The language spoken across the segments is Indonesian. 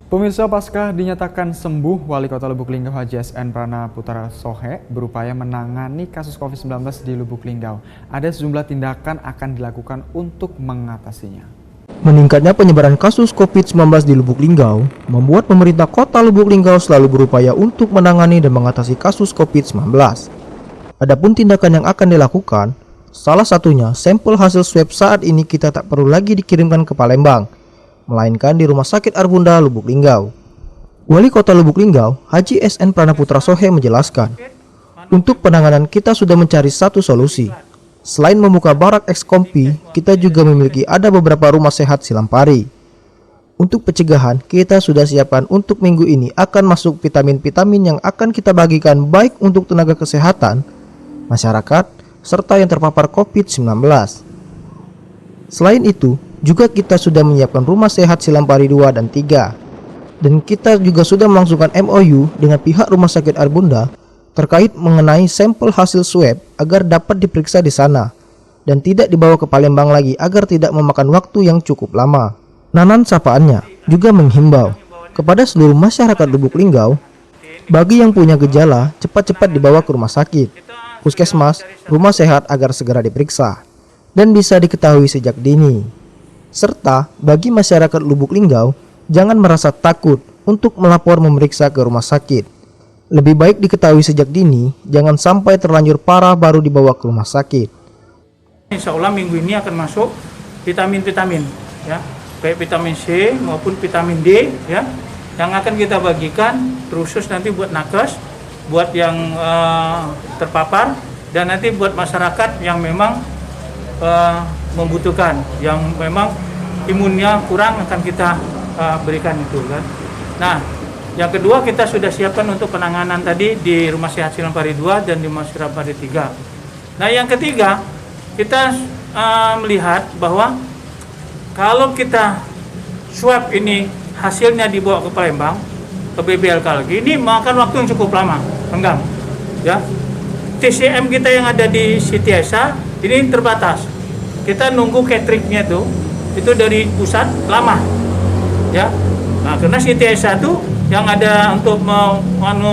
Pemirsa, pasca dinyatakan sembuh, Wali Kota Lubuk Linggau Haji SN Prana Putra Sohe berupaya menangani kasus COVID-19 di Lubuk Linggau. Ada sejumlah tindakan akan dilakukan untuk mengatasinya. Meningkatnya penyebaran kasus COVID-19 di Lubuk Linggau membuat pemerintah Kota Lubuk Linggau selalu berupaya untuk menangani dan mengatasi kasus COVID-19. Adapun tindakan yang akan dilakukan, salah satunya sampel hasil swab saat ini kita tak perlu lagi dikirimkan ke Palembang, melainkan di Rumah Sakit Arbunda Lubuk Linggau. Wali Kota Lubuk Linggau, Haji SN Prana Putra Sohe menjelaskan, untuk penanganan kita sudah mencari satu solusi. Selain membuka barak ex-kompi, kita juga memiliki ada beberapa rumah sehat Silampari. Untuk pencegahan, kita sudah siapkan untuk minggu ini akan masuk vitamin-vitamin yang akan kita bagikan baik untuk tenaga kesehatan, masyarakat, serta yang terpapar COVID-19. Selain itu, juga kita sudah menyiapkan rumah sehat Silampari 2 dan 3. Dan kita juga sudah melangsungkan MOU dengan pihak Rumah Sakit Arbunda terkait mengenai sampel hasil swab agar dapat diperiksa di sana dan tidak dibawa ke Palembang lagi agar tidak memakan waktu yang cukup lama. Nanan sapaannya juga menghimbau kepada seluruh masyarakat Lubuk Linggau, bagi yang punya gejala cepat-cepat dibawa ke rumah sakit, puskesmas, rumah sehat agar segera diperiksa dan bisa diketahui sejak dini. Serta bagi masyarakat Lubuk Linggau, jangan merasa takut untuk melapor memeriksa ke rumah sakit. Lebih baik diketahui sejak dini, jangan sampai terlanjur parah baru dibawa ke rumah sakit. Insya Allah minggu ini akan masuk vitamin-vitamin, ya, baik vitamin C maupun vitamin D, ya, yang akan kita bagikan khusus nanti buat nakes, buat yang terpapar, dan nanti buat masyarakat yang memang membutuhkan, yang memang imunnya kurang akan kita berikan itu kan. Nah, yang kedua kita sudah siapkan untuk penanganan tadi di Rumah Sehat Silampari 2 dan di Rumah Silampari 3. Nah, yang ketiga kita melihat bahwa kalau kita swab ini hasilnya dibawa ke Palembang, ke BBLK lagi, ini makan waktu yang cukup lama, enggak, ya. TCM kita yang ada di Siti Aisyah ini terbatas. Kita nunggu cateringnya itu dari pusat lama, ya. Nah, karena Siti Aisyah itu yang ada untuk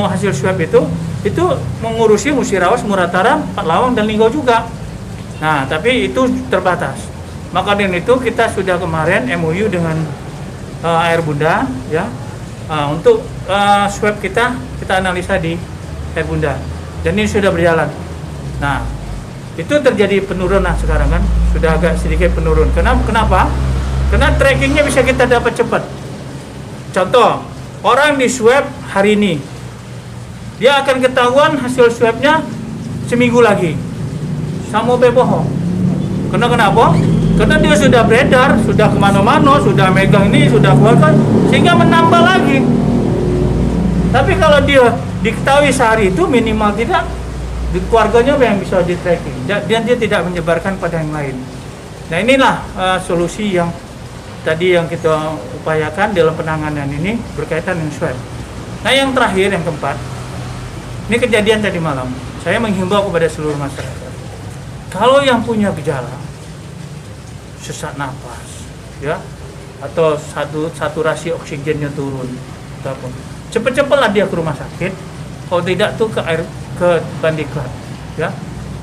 hasil swab itu mengurusi Musirawas, Muratara, Pak Lawang dan Linggau juga. Nah, tapi itu terbatas. Maka dengan itu kita sudah kemarin MOU dengan Air Bunda, ya, untuk swab kita analisa di Air Bunda. Dan ini sudah berjalan. Nah, itu terjadi penurunan sekarang kan, sudah agak sedikit penurun. Kenapa? Karena trackingnya bisa kita dapat cepat. Contoh, orang di swab hari ini, dia akan ketahuan hasil swabnya seminggu lagi. Sama bohong. Kenapa? Karena dia sudah beredar, sudah kemana-mana, sudah megang ini, sudah keluarkan, sehingga menambah lagi. Tapi kalau dia diketahui sehari itu minimal tidak, di keluarganya yang bisa di tracking, dan dia tidak menyebarkan pada yang lain. Nah, inilah solusi yang tadi yang kita upayakan dalam penanganan ini berkaitan dengan swab. Nah, yang terakhir, yang keempat, ini kejadian tadi malam. Saya menghimbau kepada seluruh masyarakat, kalau yang punya gejala sesak napas, ya, atau saturasi oksigennya turun, ataupun cepat-cepatlah dia ke rumah sakit. Kalau tidak tuh ke Bandiklat, ya,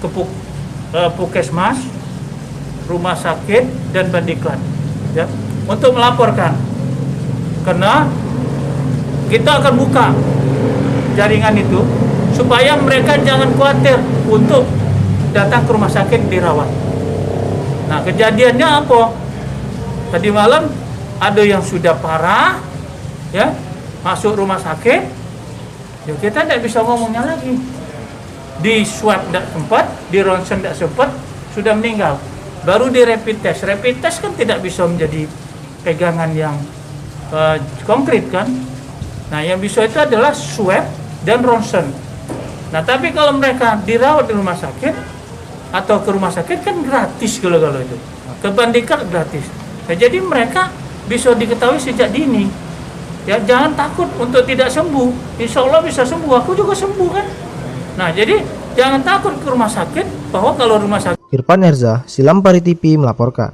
ke Puskesmas, rumah sakit dan Bandiklat, ya, untuk melaporkan. Karena kita akan buka jaringan itu supaya mereka jangan khawatir untuk datang ke rumah sakit dirawat. Nah, kejadiannya apa? Tadi malam ada yang sudah parah, ya, masuk rumah sakit, ya kita tidak bisa ngomongnya lagi. Di swab tidak sempat, di ronsen tidak sempat, sudah meninggal. Baru di rapid test. Rapid test kan tidak bisa menjadi pegangan yang konkret kan. Nah, yang bisa itu adalah swab dan ronsen. Nah, tapi kalau mereka dirawat di rumah sakit atau ke rumah sakit kan gratis kalau itu. Kebandingkan gratis. Nah, jadi mereka bisa diketahui sejak dini. Ya, jangan takut untuk tidak sembuh. Insya Allah bisa sembuh. Aku juga sembuh kan. Nah, jadi jangan takut ke rumah sakit, bahwa kalau rumah sakit. Irfan Erza, Silampari TV melaporkan.